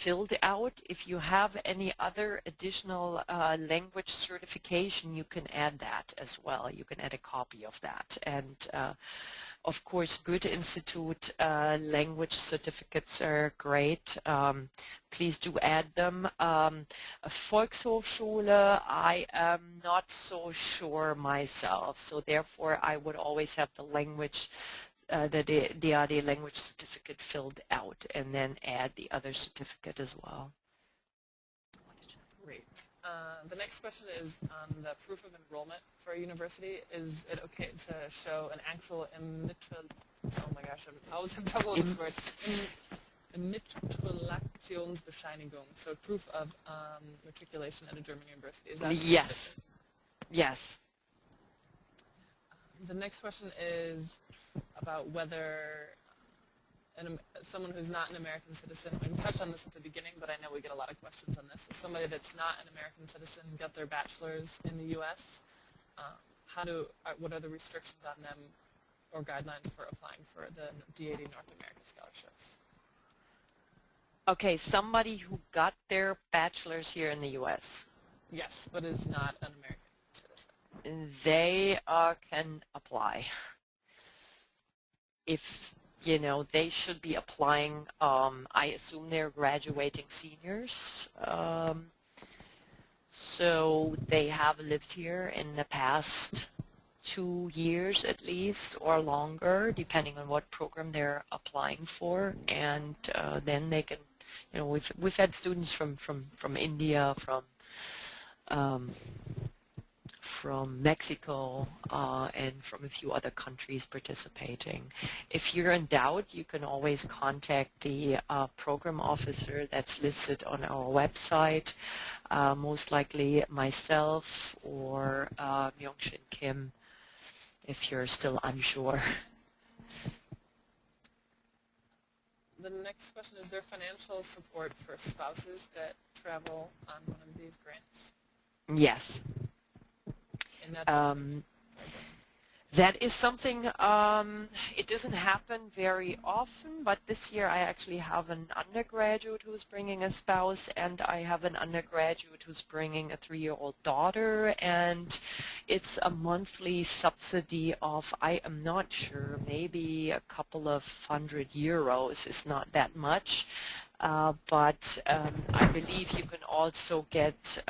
filled out. If you have any other additional language certification, you can add that as well. You can add a copy of that. And of course, Goethe Institute language certificates are great. Please do add them. A Volkshochschule, I am not so sure myself, so therefore I would always have the language, the DAD language certificate filled out and then add the other certificate as well. Great. The next question is on the proof of enrollment for a university. Is it okay to show an actual oh my gosh, I was in trouble with this word. Immatrikulationsbescheinigung, so proof of matriculation at a German university. Is that yes. Yes. The next question is about whether someone who's not an American citizen, we touched on this at the beginning, but I know we get a lot of questions on this. So somebody that's not an American citizen got their bachelor's in the U.S., what are the restrictions on them or guidelines for applying for the DAD North America scholarships? Okay, somebody who got their bachelor's here in the U.S. Yes, but is not an American citizen. They can apply. If, you know, they should be applying, I assume they're graduating seniors. So they have lived here in the past 2 years at least or longer, depending on what program they're applying for, and then they can, you know, we've had students from India, from Mexico, and from a few other countries participating. If you're in doubt, you can always contact the program officer that's listed on our website, most likely myself or Myung-Shin Kim, if you're still unsure. The next question is there financial support for spouses that travel on one of these grants? Yes. And that's that is something, it doesn't happen very often, but this year I actually have an undergraduate who's bringing a spouse, and I have an undergraduate who's bringing a 3-year-old daughter, and it's a monthly subsidy of, I am not sure, maybe a couple of €100. It's not that much, but I believe you can also get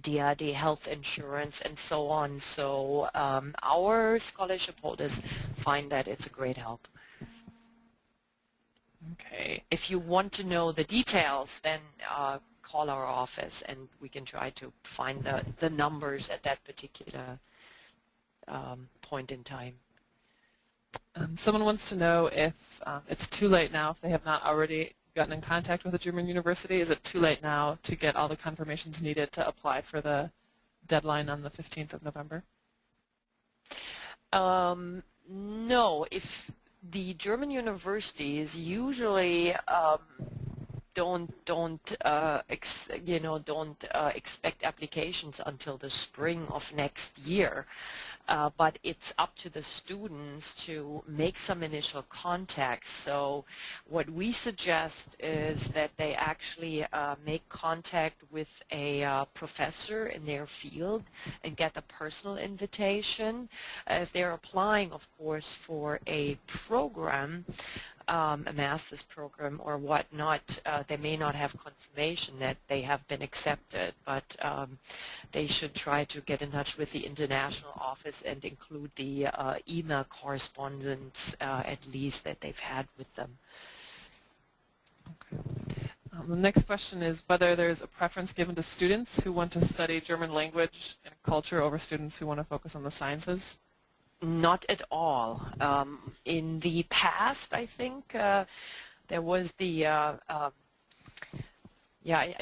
DAD health insurance and so on. So our scholarship holders find that it's a great help. Okay. If you want to know the details, then call our office and we can try to find the numbers at that particular point in time. Someone wants to know if it's too late now, if they have not already gotten in contact with a German university. Is it too late now to get all the confirmations needed to apply for the deadline on the 15th of November? No. If the German universities usually don't expect applications until the spring of next year, but it's up to the students to make some initial contacts. So what we suggest is that they actually make contact with a professor in their field and get a personal invitation. If they're applying, of course, for a program, a master's program or whatnot, they may not have confirmation that they have been accepted, but they should try to get in touch with the international office and include the email correspondence at least that they've had with them. Okay. The next question is whether there's a preference given to students who want to study German language and culture over students who want to focus on the sciences. Not at all. In the past, I think there was the, I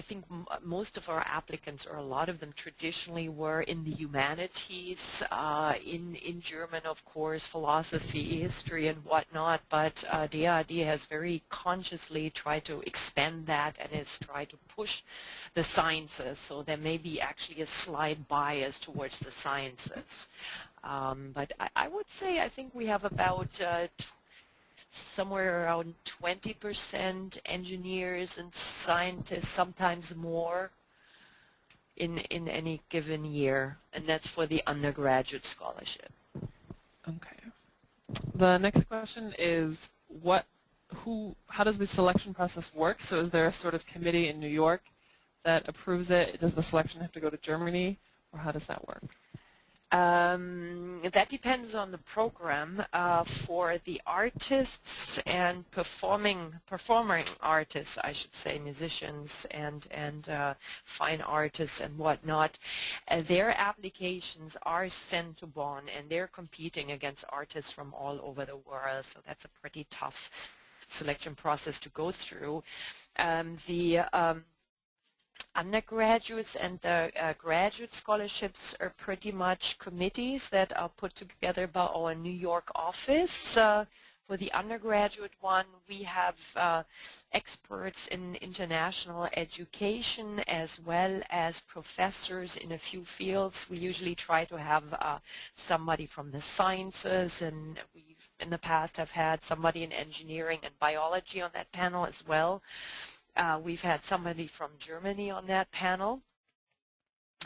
think most of our applicants, or a lot of them traditionally, were in the humanities, in German, of course, philosophy, history, and whatnot, but DAD has very consciously tried to expand that and has tried to push the sciences, so there may be actually a slight bias towards the sciences. But I would say I think we have about somewhere around 20% engineers and scientists, sometimes more in any given year, and that's for the undergraduate scholarship. Okay. The next question is how does the selection process work? So is there a sort of committee in New York that approves it? Does the selection have to go to Germany, or how does that work? That depends on the program. For the artists and performing artists, I should say, musicians and fine artists and whatnot, their applications are sent to Bonn, and they're competing against artists from all over the world. So that's a pretty tough selection process to go through. The undergraduates and the graduate scholarships are pretty much committees that are put together by our New York office. For the undergraduate one, we have experts in international education as well as professors in a few fields. We usually try to have somebody from the sciences, and we've in the past have had somebody in engineering and biology on that panel as well. We've had somebody from Germany on that panel,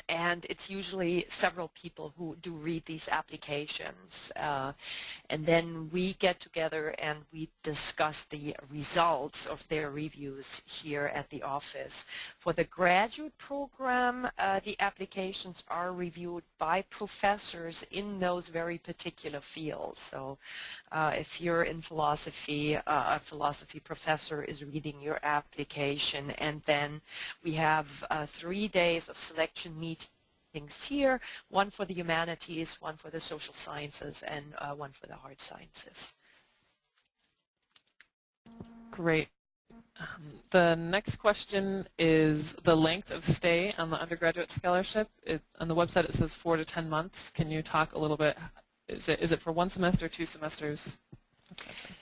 and it's usually several people who do read these applications. And then we get together and we discuss the results of their reviews here at the office. For the graduate program, the applications are reviewed by professors in those very particular fields. So if you're in philosophy, a philosophy professor is reading your application, and then we have 3 days of selection meetings here, one for the humanities, one for the social sciences, and one for the hard sciences. Great. The next question is the length of stay on the undergraduate scholarship. On the website it says 4 to 10 months. Can you talk a little bit? Is it for 1 semester, 2 semesters, etc.?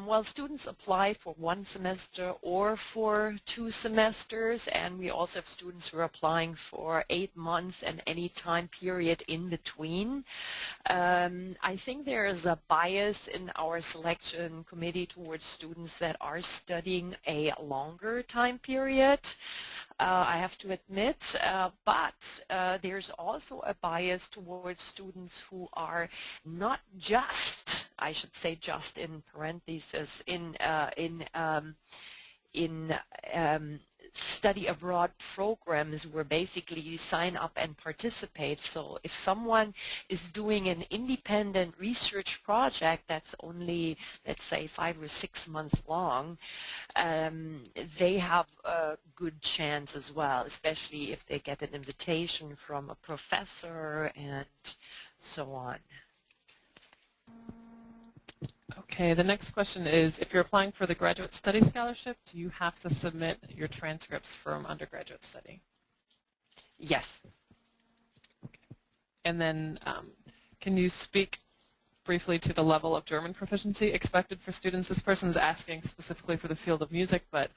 Well, students apply for 1 semester or for 2 semesters, and we also have students who are applying for 8 months and any time period in between. I think there is a bias in our selection committee towards students that are studying a longer time period. I have to admit, but there's also a bias towards students who are not just, I should say just in parentheses, in study abroad programs where basically you sign up and participate. So if someone is doing an independent research project that's only, let's say, 5 or 6 months long, they have a good chance as well, especially if they get an invitation from a professor and so on. Okay, the next question is, if you're applying for the graduate study scholarship, do you have to submit your transcripts from undergraduate study? Yes. Okay. And then can you speak briefly to the level of German proficiency expected for students? This person is asking specifically for the field of music, but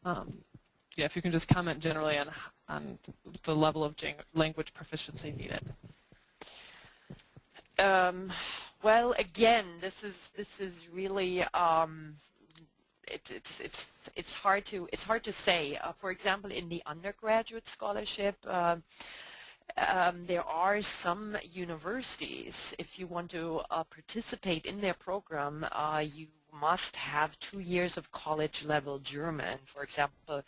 yeah, if you can just comment generally on the level of language proficiency needed. Well, again, this is really it's hard to say. For example, in the undergraduate scholarship, there are some universities, if you want to participate in their program, you must have 2 years of college level German. For example,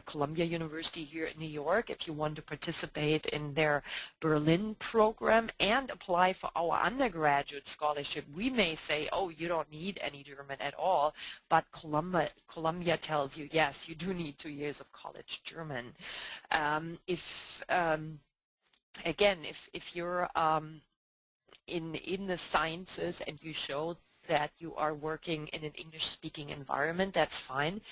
Columbia University here in New York, if you want to participate in their Berlin program and apply for our undergraduate scholarship, we may say, oh, you don't need any German at all, but Columbia tells you, yes, you do need 2 years of college German. Again, if you're in the sciences and you show that you are working in an English-speaking environment, that's fine.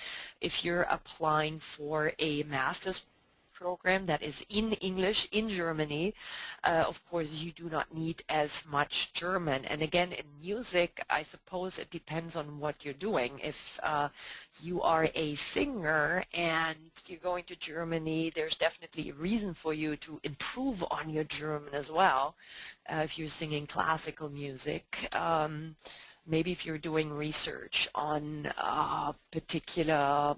If you're applying for a master's program that is in English in Germany, of course you do not need as much German. And again, in music, I suppose it depends on what you're doing. If you are a singer and you're going to Germany, there's definitely a reason for you to improve on your German as well, if you're singing classical music. maybe if you're doing research on a particular